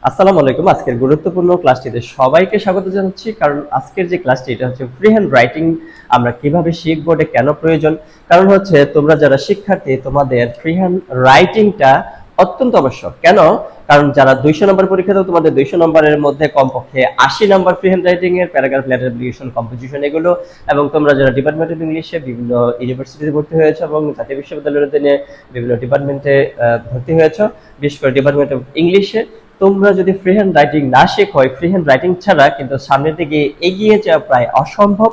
আসসালামু আলাইকুম। আজকের গুরুত্বপূর্ণ ক্লাসটিতে সবাইকে স্বাগত জানাচ্ছি। কারণ আজকের যে ক্লাসটি এটা হচ্ছে ফ্রি হ্যান্ড রাইটিং আমরা কিভাবে শিখবো, এটা কেন প্রয়োজন। কারণ হচ্ছে তোমরা যারা শিক্ষার্থী তোমাদের ফ্রি হ্যান্ড রাইটিংটা অত্যন্ত আবশ্যক। কেন? কারণ যারা 200 নম্বর পরীক্ষা দাও তোমাদের 200 নম্বরের মধ্যে কমপক্ষে 80 নম্বর ফ্রি হ্যান্ড রাইটিং এর প্যারাগ্রাফ, লেটার, অ্যাপ্লিকেশন, কম্পোজিশন এগুলো। এবং তোমরা যারা ডিপার্টমেন্ট অফ ইংলিশে বিভিন্ন ইউনিভার্সিটিতে ভর্তি হয়েছে এবং জাতীয় বিশ্ববিদ্যালয়ের বিভিন্ন ডিপার্টমেন্টে ভর্তি হয়েছে, বিশেষ করে ডিপার্টমেন্ট অফ ইংলিশে, তোমরা যদি ফ্রি হ্যান্ড রাইটিং না শেখো, ফ্রি হ্যান্ড রাইটিং ছাড়া কিন্তু সামনের দিকে এগিয়ে যাওয়া প্রায় অসম্ভব।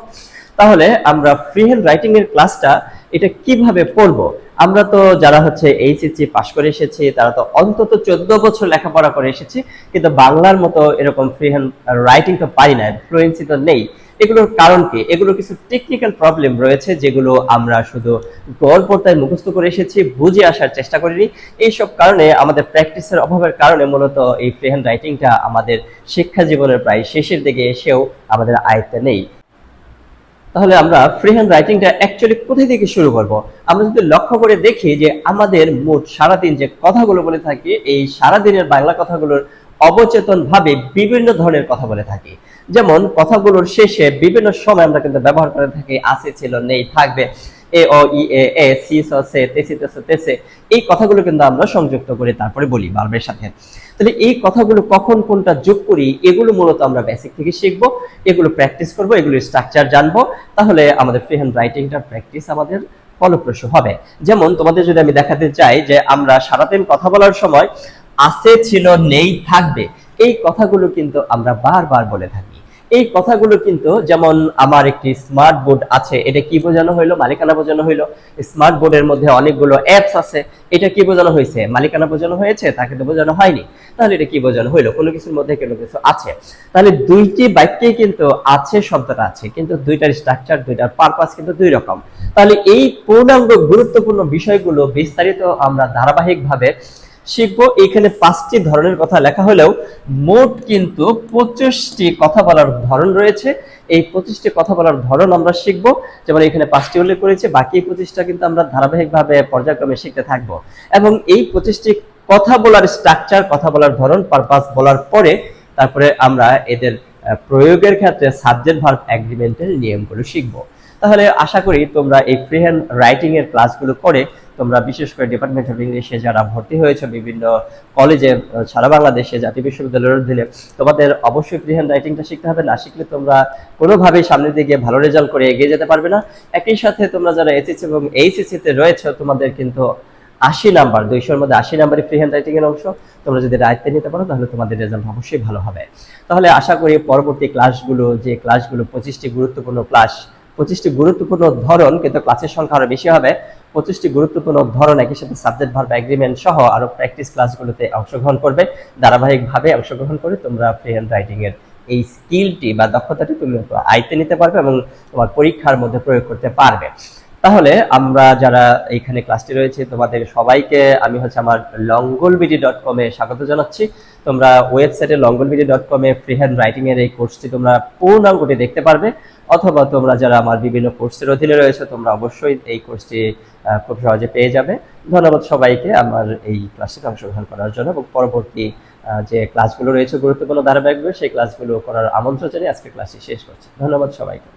তাহলে আমরা ফ্রি হ্যান্ড রাইটিং এর ক্লাসটা এটা কিভাবে পড়বো? আমরা তো যারা হচ্ছে এইচএসসি পাশ করে এসেছি তারা তো অন্তত 14 বছর লেখাপড়া করে এসেছি, কিন্তু বাংলার মতো এরকম ফ্রি হ্যান্ড রাইটিং তো পারি না, ফ্লুয়েন্সি তো নেই। এগুলোর কারণ কি? এগুলো কিছু টেকনিক্যাল প্রবলেম রয়েছে যেগুলো আমরা শুধু গল্পটায় মুখস্থ করে এসেছি, বুঝে আসার চেষ্টা করিনি। এইসব কারণে আমাদের প্র্যাকটিসের অভাবের কারণে মূলত এই ফ্রি হ্যান্ড রাইটিংটা আমাদের শিক্ষা জীবনের প্রায় শেষের দিকে এসেও আমাদের আয়ত্তে নেই। তাহলে আমরা ফ্রি হ্যান্ড রাইটিংটা অ্যাকচুয়ালি কোথা থেকে শুরু করব? আমরা যদি লক্ষ্য করে দেখি যে আমাদের মোট সারাদিন যে কথাগুলো বলে থাকি, এই সারাদিনের বাংলা কথাগুলোর অবচেতন ভাবে বিভিন্ন ধরনের কথা বলে থাকি। যেমন কথাগুলোর শেষে বিভিন্ন সময় আমরা কিন্তু ব্যবহার করে থাকি আছে, ছিল, নেই, থাকবে, এ অ ই এ সি স সে তেসি তেসে তেসে। এই কথাগুলো কিন্তু আমরা সংযুক্ত করে তারপরে বলি ভার্বের সাথে। তাহলে এই কথাগুলো কখন কোনটা যোগ করি এগুলো মূলত আমরা বেসিক থেকে শিখবো, এগুলো প্র্যাকটিস করব, এগুলো স্ট্রাকচার জানবো। তাহলে আমাদের ফ্রি হ্যান্ড রাইটিংটার প্র্যাকটিস আমাদের ফলপ্রসূ হবে। যেমন তোমাদের যদি আমি দেখাতে চাই যে আমরা সারাদিন কথা বলার সময় আছে, ছিল, নেই, থাকবে, এই কথাগুলো কিন্তু আমরা বারবার বলে থাকি। এই কথাগুলো কিন্তু, যেমন আমার একটি স্মার্ট বোর্ড আছে, এটা কি বোঝানো হইলো? মালিকানা বোঝানো হইলো। স্মার্ট বোর্ডের মধ্যে অনেকগুলো অ্যাপস আছে, এটা কি বোঝানো হয়েছে? মালিকানা বোঝানো হয়েছে, তাকে তো বোঝানো হয়নি। তাহলে এটা কি বোঝানো হইলো? কোনো কিছুর মধ্যে কোনো কিছু আছে। তাহলে দুইটি বাক্যেই কিন্তু আছে শব্দটা আছে, কিন্তু দুইটার স্ট্রাকচার, দুইটার পারপাস কিন্তু দুই রকম। তাহলে এই পূর্ণাঙ্গ গুরুত্বপূর্ণ বিষয়গুলো বিস্তারিত আমরা ধারাবাহিকভাবে শিখবো। এখানে 5টি ধরনের কথা লেখা হলেও মোট কিন্তু 25টি কথা বলার ধরন রয়েছে। এই 25টি কথা বলার ধরন আমরা শিখবো। যেমন এখানে 5টি উল্লেখ করেছে, বাকি 25টা কিন্তু আমরা ধারাবাহিকভাবে পর্যায়ক্রমে শিখতে থাকবো। এবং এই 25টি কথা বলার স্ট্রাকচার, কথা বলার ধরন, পারপাস বলার পরে তারপরে আমরা এদের প্রয়োগের ক্ষেত্রে সাবজেক্ট ভার্ব এগ্রিমেন্টের নিয়মগুলো শিখবো। তাহলে আশা করি তোমরা এই ফ্রি হ্যান্ড রাইটিং এর ক্লাসগুলো করে তোমরা বিশেষ করে ডিপার্টমেন্ট অফ ইংলিশে যারা ভর্তি হয়েছে বিভিন্ন কলেজে সারা বাংলাদেশে জাতীয় বিশ্ববিদ্যালয়ের অধীনে, তোমাদের অবশ্যই ফ্রি হ্যান্ড রাইটিংটা শিখতে হবে। না শিখলে তোমরা কোনোভাবেই সামনের দিকে ভালো রেজাল্ট করে এগিয়ে যেতে পারবে না। একই সাথে তোমরা যারা এসএসসি এবং এইচএসসি তে রয়েছে তোমাদের কিন্তু 80 নাম্বার, 200 এর মধ্যে 80 নাম্বারই ফ্রি হ্যান্ড রাইটিং এর অংশ। তোমরা যদি রাইটতে নিতে পারো তাহলে তোমাদের রেজাল্ট অবশ্যই ভালো হবে। তাহলে আশা করি পরবর্তী ক্লাসগুলো, যে ক্লাসগুলো 25টি গুরুত্বপূর্ণ ক্লাস, 25টি গুরুত্বপূর্ণ ধরন, কিন্তু ক্লাসের সংখ্যা আরো বেশি হবে। 25টি গুরুত্বপূর্ণ ধরন, একই সাথে সাবজেক্ট ভার্ব এগ্রিমেন্ট সহ আরো প্র্যাকটিস ক্লাসগুলোতে অংশগ্রহণ করবে। ধারাবাহিকভাবে অংশগ্রহণ করে তোমরা ফ্রি হ্যান্ড রাইটিং এর এই স্কিলটি বা দক্ষতাটি তুমি আয়ত্তে নিতে পারবে এবং তোমার পরীক্ষার মধ্যে প্রয়োগ করতে পারবে। তাহলে আমরা যারা এইখানে ক্লাসটি রয়েছে তোমাদের সবাইকে আমি আমার longolbd.com এ স্বাগত জানাচ্ছি। তোমরা ওয়েবসাইটে longolbd.com এ ফ্রি হ্যান্ড রাইটিং এর এই কোর্সটি তোমরা পূর্ণাঙ্গটি দেখতে পারবে, অথবা তোমরা যারা আমার বিভিন্ন কোর্সের অধীনে রয়েছে তোমরা অবশ্যই এই কোর্সটি খুব সহজে পেয়ে যাবে। ধন্যবাদ সবাইকে আমার এই ক্লাসটিতে অংশগ্রহণ করার জন্য, এবং পরবর্তী যে ক্লাসগুলো রয়েছে গুরুত্বপূর্ণ ধারাবাহিকভাবে সেই ক্লাসগুলো করার আমন্ত্রণ জানিয়ে আজকে ক্লাসটি শেষ করছি। ধন্যবাদ সবাইকে।